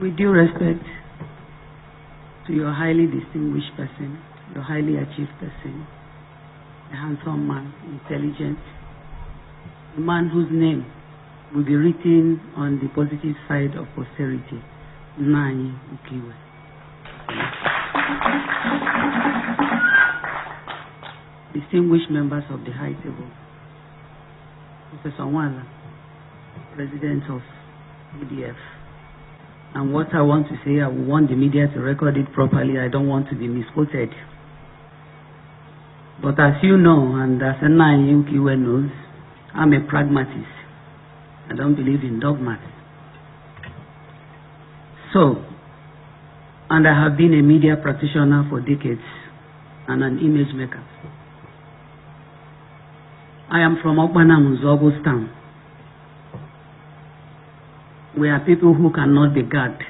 With due respect to your highly distinguished person, your highly achieved person, a handsome man, intelligent, a man whose name will be written on the positive side of posterity, Nani Ukiwe. Distinguished members of the high table, Professor Nwala, President of EDF, and what I want to say, I want the media to record it properly. I don't want to be misquoted. But as you know, and as Nani Ukiwe knows, I'm a pragmatist. I don't believe in dogmas. So, and I have been a media practitioner for decades and an image maker. I am from Okpana Muzogo's town. We are people who cannot be gagged.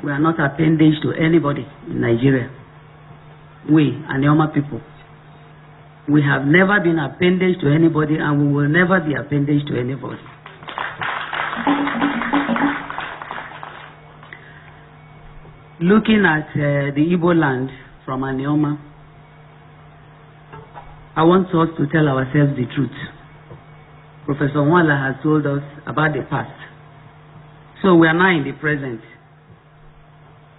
We are not appendage to anybody in Nigeria. We, Anioma people, we have never been appendage to anybody, and we will never be appendage to anybody. Looking at the Igbo land from Anioma, I want us to tell ourselves the truth. Professor Nwala has told us about the past. So we are now in the present.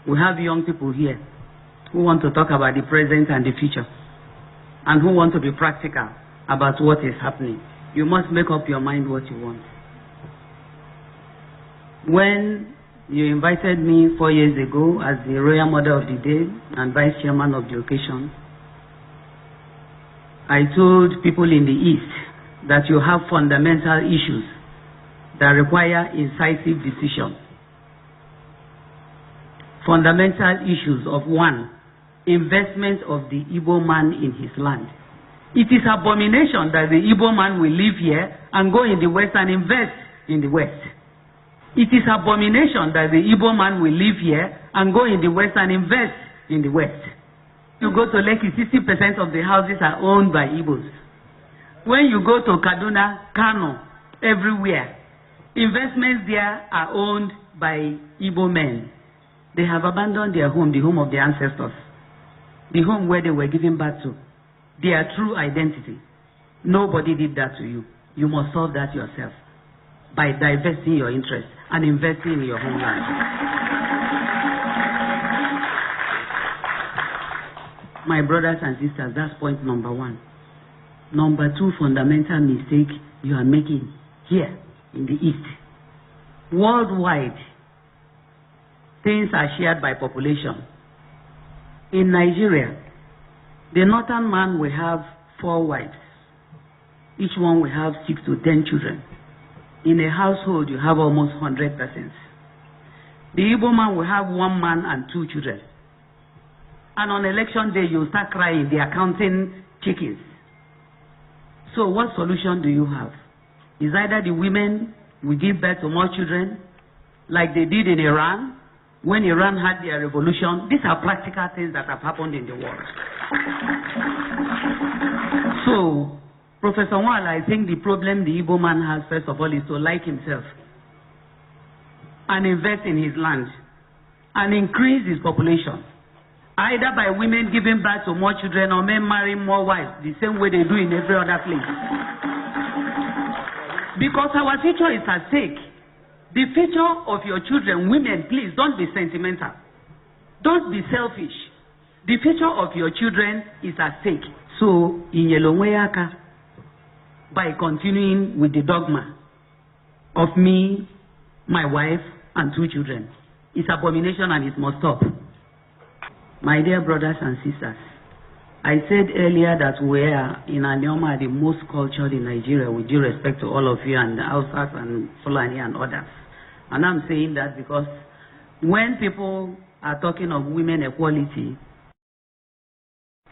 We have young people here who want to talk about the present and the future, and who want to be practical about what is happening. You must make up your mind what you want. When you invited me 4 years ago as the Royal Mother of the Day and Vice Chairman of the occasion, I told people in the East that you have fundamental issues that require incisive decision. Fundamental issues of one, investment of the Igbo man in his land. It is abomination that the Igbo man will live here and go in the West and invest in the West. It is abomination that the Igbo man will live here and go in the West and invest in the West. You go to Lekki, 60% of the houses are owned by Igbos. When you go to Kaduna, Kano, everywhere, investments there are owned by Igbo men. They have abandoned their home, the home of their ancestors, the home where they were given birth to, their true identity. Nobody did that to you. You must solve that yourself by divesting your interest and investing in your homeland. My brothers and sisters, that's point number one. Number two, fundamental mistake you are making here in the East. Worldwide, things are shared by population. In Nigeria, the northern man will have 4 wives. Each one will have 6 to 10 children. In a household, you have almost 100 persons. The Igbo man will have 1 man and 2 children. And on election day, you start crying, they are counting chickens. So what solution do you have? Is either the women will give birth to more children, like they did in Iran, when Iran had their revolution. These are practical things that have happened in the world. So, Professor Nwala, I think the problem the Igbo man has, first of all, is to like himself and invest in his land and increase his population, either by women giving birth to more children or men marrying more wives, the same way they do in every other place. Because our future is at stake. The future of your children, women, please don't be sentimental. Don't be selfish. The future of your children is at stake. So, in Yelongweyaka, by continuing with the dogma of me, my wife, and 2 children, it's abomination and it must stop. My dear brothers and sisters, I said earlier that we are in Anioma the most cultured in Nigeria, with due respect to all of you and the Hausas and Fulani and others. And I'm saying that because when people are talking of women equality,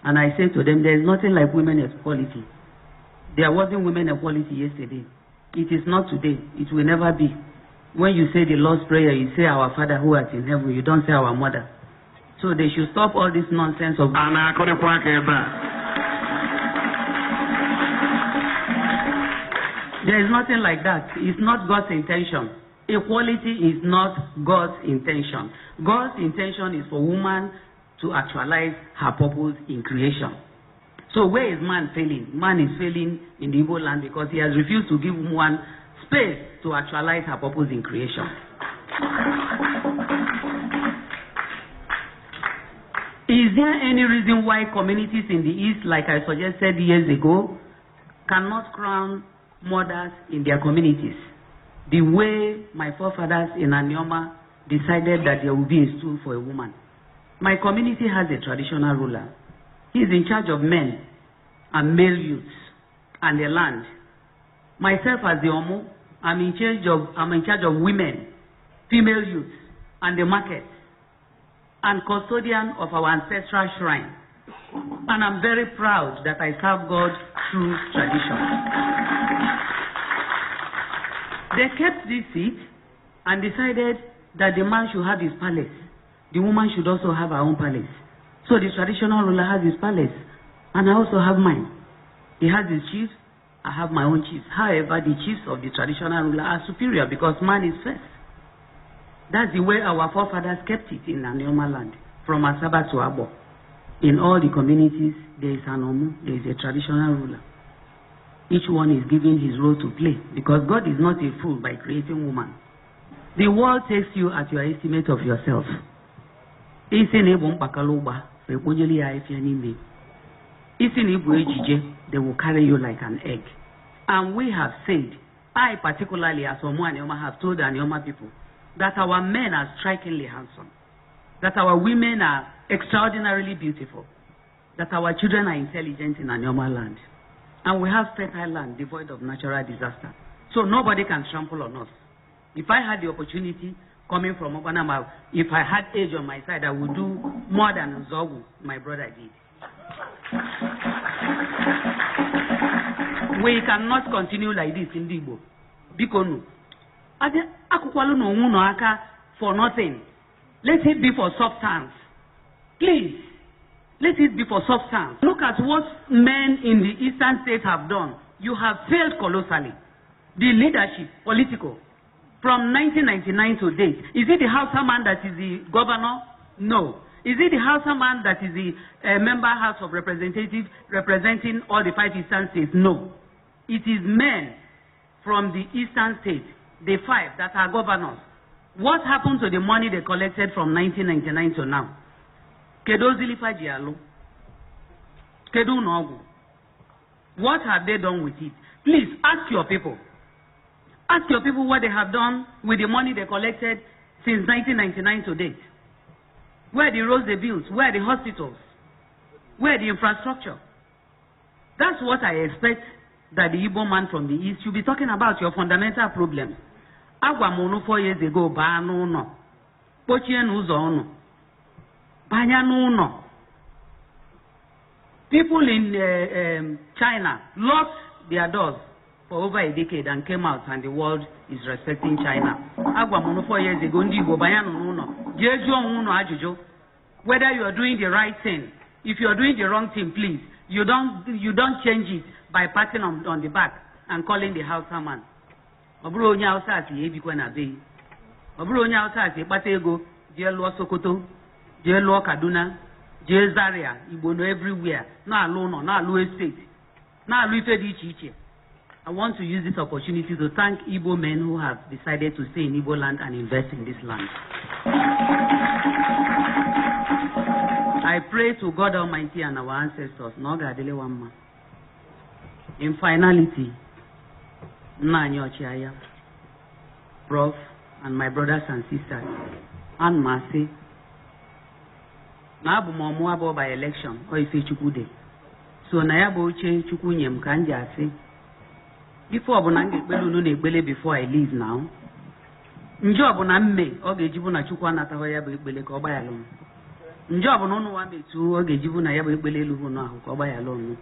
and I say to them, there is nothing like women equality. There wasn't women equality yesterday. It is not today. It will never be. When you say the Lord's Prayer, you say, our Father who art in heaven. You don't say our Mother. So they should stop all this nonsense of... There is nothing like that. It's not God's intention. Equality is not God's intention. God's intention is for woman to actualize her purpose in creation. So where is man failing? Man is failing in the Igbo land because he has refused to give woman space to actualize her purpose in creation. Is there any reason why communities in the East, like I suggested years ago, cannot crown mothers in their communities? The way my forefathers in Anioma decided that there will be a stool for a woman. My community has a traditional ruler. He is in charge of men and male youths and the land. Myself as the Omo, I'm in charge of women, female youths, and the market, and custodian of our ancestral shrine. And I'm very proud that I serve God through tradition. They kept this seat and decided that the man should have his palace. The woman should also have her own palace. So the traditional ruler has his palace, and I also have mine. He has his chiefs, I have my own chiefs. However, the chiefs of the traditional ruler are superior because man is first. That's the way our forefathers kept it in Anioma land, from Asaba to Abo. In all the communities, there is an Omu, there is a traditional ruler. Each one is given his role to play because God is not a fool by creating woman. The world takes you at your estimate of yourself. They will carry you like an egg. And we have said, I particularly as Omu Anioma have told the Anioma people, that our men are strikingly handsome, that our women are extraordinarily beautiful, that our children are intelligent in Anioma land. And we have fertile land devoid of natural disaster. So nobody can trample on us. If I had the opportunity coming from Obanama, if I had age on my side, I would do more than Zogu, my brother, did. We cannot continue like this in Igbo. Bikonu. For nothing. Let it be for substance. Please. Let it be for substance. Look at what men in the eastern states have done. You have failed colossally. The leadership, political, from 1999 to date. Is it the Hausa man that is the governor? No. Is it the Hausa man that is the member House of Representatives representing all the 5 eastern states? No. It is men from the eastern states, the 5 that are governors. What happened to the money they collected from 1999 to now? What have they done with it? Please ask your people. Ask your people what they have done with the money they collected since 1999 to date. Where the roads they built, where the hospitals, where the infrastructure. That's what I expect that the Igbo man from the East should be talking about, your fundamental problems. Agwamono 4 years ago, Bano no. Pochien uzo Banyano no. People in China locked their doors for over a decade and came out, and the world is respecting China. Agwamono 4 years ago, Ndigo Banyano no. Whether you are doing the right thing, if you are doing the wrong thing, please, you don't change it by patting on the back and calling the Hausa man. Obro onya Hausa ati ebikwa na be. Obro onya Hausa ati kpata ego, je lo Sokoto, je lo Kaduna, je Zaria, Igbo no everywhere. Na alụ no, na alụ estate. Na alụ ife dị iche iche. I want to use this opportunity to thank Igbo men who have decided to stay in Igbo land and invest in this land. I pray to God Almighty and our ancestors, in finality, Prof, and my brothers and sisters, and Mercy, na abu momu abo by election, or if chukude. So na ya bo uche chukunyem kanja ase. Before abunange belu no before I leave now. Njo abuna mme oge jibu na chukwu anatawa ya bo ekpele ka oba ya lo. Njo abuna onu wa metu oge jibu na ya bo ekpele elu ho no ahu ka oba ya lo no.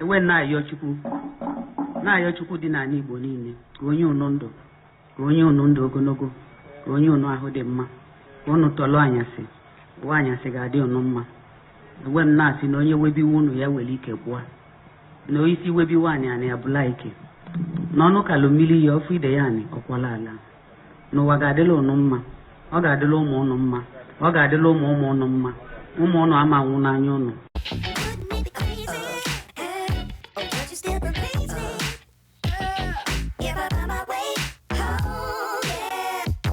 Ewe na ayo chukwu. Na ayo chukwu di na ani Igbo niile. Ka onye onondo. Ka onye onondo ogonogo. Ka onye onu ahu dị mma. Ka onu tolo anyasị. Wa anyasị ga-adị onu mma. Ewe na asị na onye webi wunu ya weli ike bua. Na oisi webi wani ani abula ike. N'ọnụ kalomili ya ofu ide ya ani ọkwala ala. n'ụwa ga-adịla unu mma, ọ ga-adịla ụmụ unu mma, ọ ga-adịla ụmụ ụmụ unu mma, ụmụ unu ama anwụ n'anya unu.